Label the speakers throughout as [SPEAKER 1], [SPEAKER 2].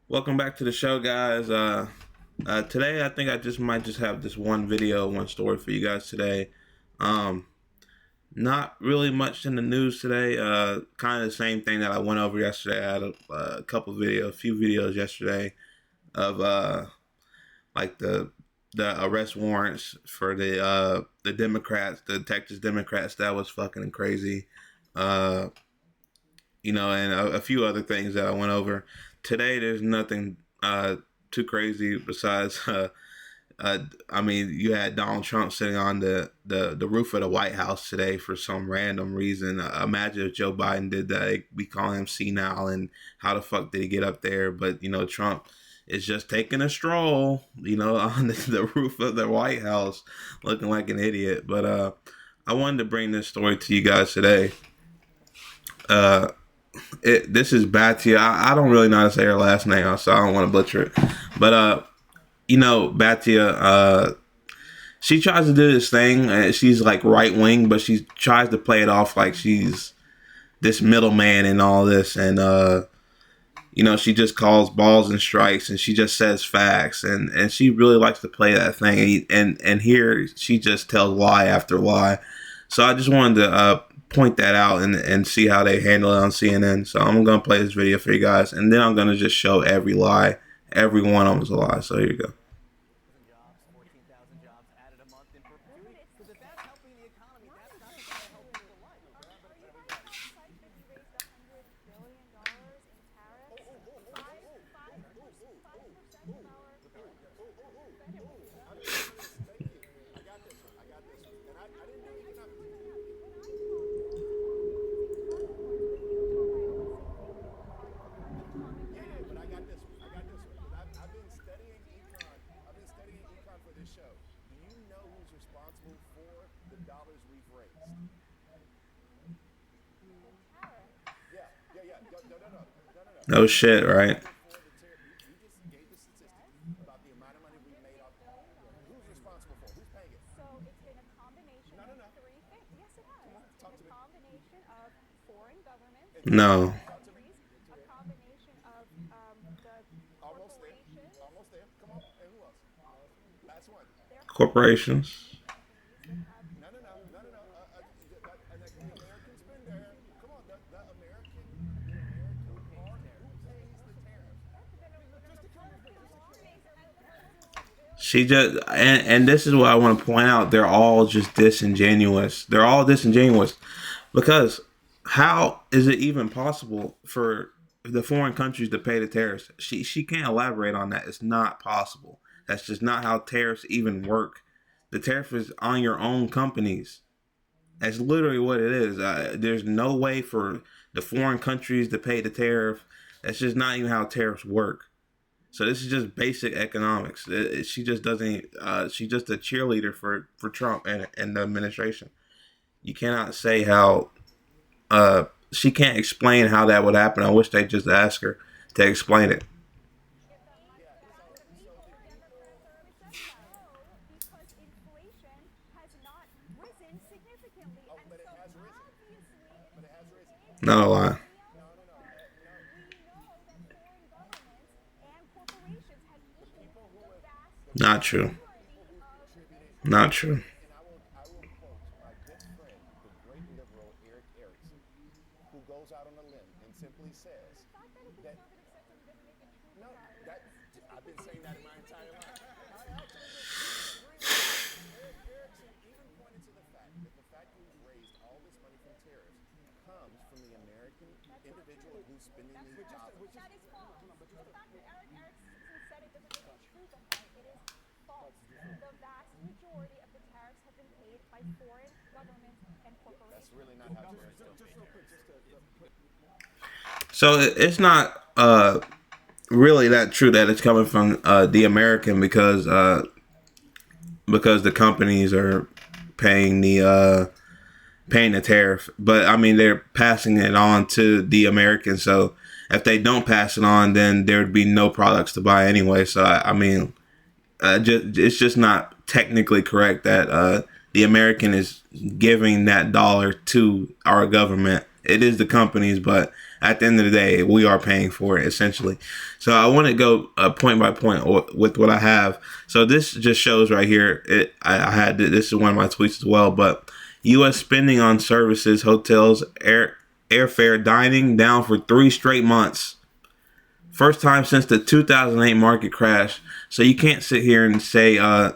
[SPEAKER 1] Welcome back to the show, guys. Today, I think I just might just have this one video, one story for you guys today. Um, Not really much in the news today. Kind of the same thing that I went over yesterday. I had a few videos yesterday of like the arrest warrants for the Democrats, the Texas Democrats. That was fucking crazy. Uh, and a few other things that I went over. Today, there's nothing too crazy besides, I mean, you had Donald Trump sitting on the roof of the White House today for some random reason. Imagine if Joe Biden did that. We call him senile, and how the fuck did he get up there? But, Trump is just taking a stroll, on the roof of the White House, looking like an idiot. But I wanted to bring this story to you guys today. Uh, this is Batya. I don't really know how to say her last name, so I don't want to butcher it. But Batya, she tries to do this thing. She's like right wing, but she tries to play it off like she's this middleman and all this. And she just calls balls and strikes, and she just says facts, and she really likes to play that thing. And here she just tells lie after lie. So I just wanted to point that out and see how they handle it on CNN. So I'm going to play this video for you guys, and then I'm going to just show every lie. Every one of them is a lie. So here you go. No shit, right? No. Corporations. She just and this is what I want to point out. They're all just disingenuous. They're all disingenuous because how is it even possible for the foreign countries to pay the tariffs? She can't elaborate on that. It's not possible. That's just not how tariffs even work. The tariff is on your own companies. That's literally what it is. There's no way for the foreign countries to pay the tariff. That's just not even how tariffs work. So this is just basic economics. She just doesn't. She's just a cheerleader for Trump and the administration. You cannot say how. She can't explain how that would happen. I wish they'd just ask her to explain it. Not a lie. Not true. Not true. So it's not really that true that it's coming from the American because the companies are paying the tariff. But I mean they're passing it on to the Americans. So if they don't pass it on, then there would be no products to buy anyway. So I mean, it's just not technically correct that the American is giving that dollar to our government. it is the companies, but at the end of the day, we are paying for it essentially. So I want to go point by point with what I have. So this just shows right here. I had this is one of my tweets as well, but U.S. spending on services, hotels, airfare, dining down for 3 straight months. First time since the 2008 market crash. So you can't sit here and say, oh,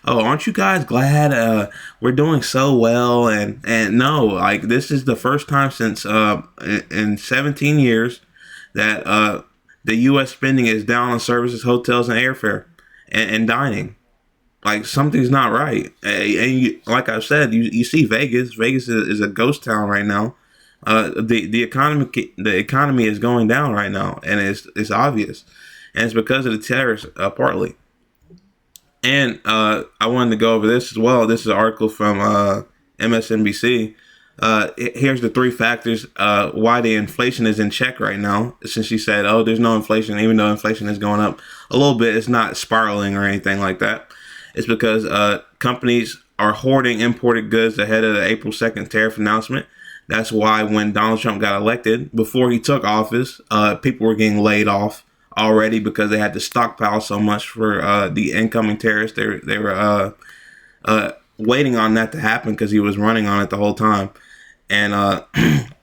[SPEAKER 1] aren't you guys glad we're doing so well? And no, like this is the first time since in 17 years that the U.S. spending is down on services, hotels, and airfare and dining. Like something's not right. And like I said, you see Vegas. Vegas is a ghost town right now. The economy is going down right now, and it's obvious, and it's because of the tariffs partly. And I wanted to go over this as well. This is an article from MSNBC. Here's the 3 factors why the inflation is in check right now. Since she said, "Oh, there's no inflation," even though inflation is going up a little bit, it's not spiraling or anything like that. It's because companies are hoarding imported goods ahead of the April 2nd tariff announcement. That's why when Donald Trump got elected, before he took office, people were getting laid off already because they had to stockpile so much for the incoming tariffs. They were waiting on that to happen because he was running on it the whole time. And a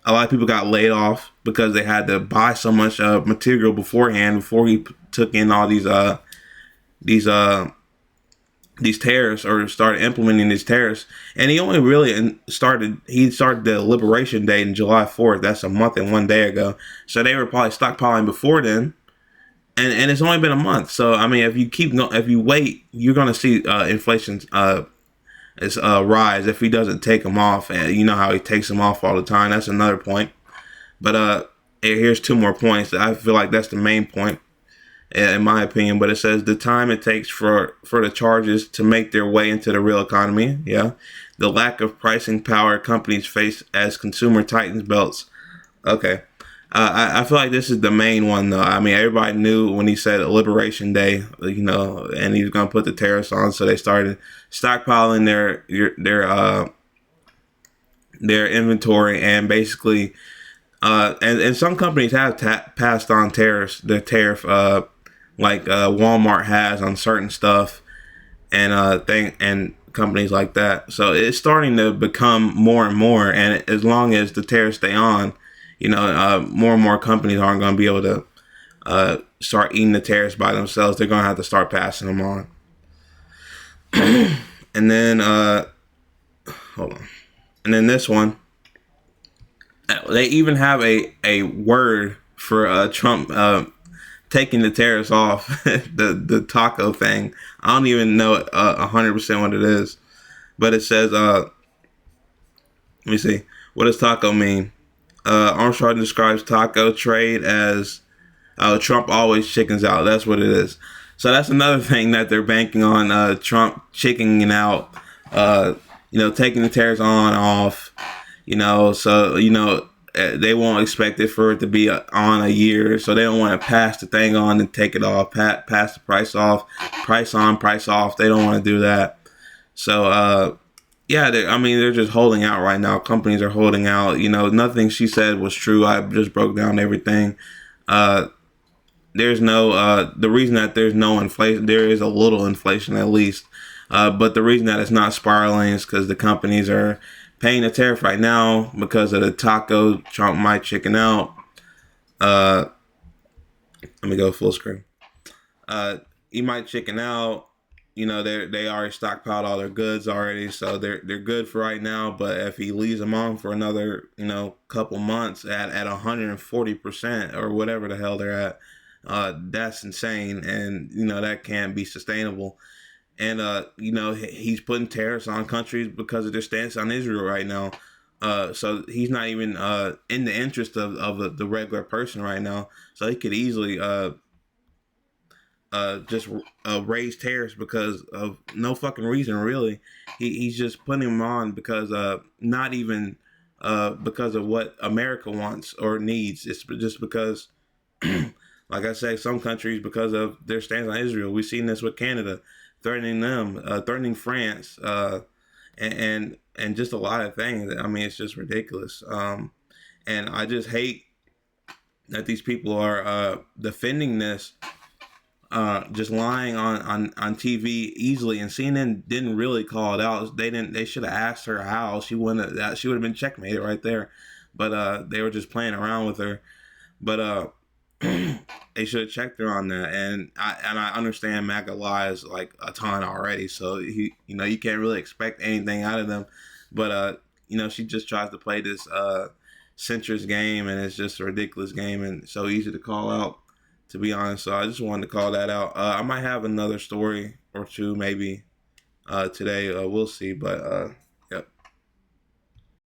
[SPEAKER 1] lot of people got laid off because they had to buy so much material beforehand before he took in all these tariffs or started implementing these tariffs. And he only really started the Liberation Day in July 4th. That's a month and 1 day ago. So they were probably stockpiling before then. And it's only been a month. So, I mean, if you wait, you're going to see inflation rise if he doesn't take them off. And you know how he takes them off all the time. That's another point. But here's 2 more points. I feel like that's the main point, in my opinion. But it says the time it takes for the charges to make their way into the real economy. Yeah. The lack of pricing power companies face as consumer tightens belts. Okay. I feel like this is the main one, though. I mean, everybody knew when he said Liberation Day, and he was going to put the tariffs on. So they started stockpiling their inventory, and basically, and some companies have passed on the tariff, like Walmart has on certain stuff, and companies like that. So it's starting to become more and more, and as long as the tariffs stay on, more and more companies aren't going to be able to start eating the tariffs by themselves. They're going to have to start passing them on. And then, hold on. And then this one, they even have a word for Trump taking the tariffs off, the taco thing. I don't even know 100% what it is, but it says, let me see, what does taco mean? Armstrong describes taco trade as Trump always chickens out. That's what it is. So that's another thing that they're banking on, Trump chickening out, taking the tariffs on, off, so, they won't expect it for it to be on a year. So they don't want to pass the thing on and take it off, pass the price off, price on, price off. They don't want to do that. So, yeah, they're just holding out right now. Companies are holding out. Nothing she said was true. I just broke down everything. There's no, the reason that there's no inflation, there is a little inflation at least. But the reason that it's not spiraling is because the companies are paying a tariff right now because of the taco. Trump might chicken out. Let me go full screen. He might chicken out. They already stockpiled all their goods already, so they're good for right now. But if he leaves them on for another couple months at 140% or whatever the hell they're at, that's insane, and that can't be sustainable. And he's putting tariffs on countries because of their stance on Israel right now. So he's not even in the interest of the regular person right now. So he could easily just raise tariffs because of no fucking reason, really. He's just putting them on because not even because of what America wants or needs. It's just because, like I say, some countries, because of their stance on Israel. We've seen this with Canada, threatening them, threatening France, and just a lot of things. I mean, it's just ridiculous. And I just hate that these people are defending this, just lying on TV easily. And CNN didn't really call it out. They should have asked her how. She wouldn't have, she would have been checkmated right there. But they were just playing around with her. But they should have checked her on that. And I understand MAGA lies like a ton already. So you can't really expect anything out of them. But she just tries to play this centrist game, and it's just a ridiculous game and so easy to call out, to be honest. So I just wanted to call that out. I might have another story or two maybe today. We'll see. But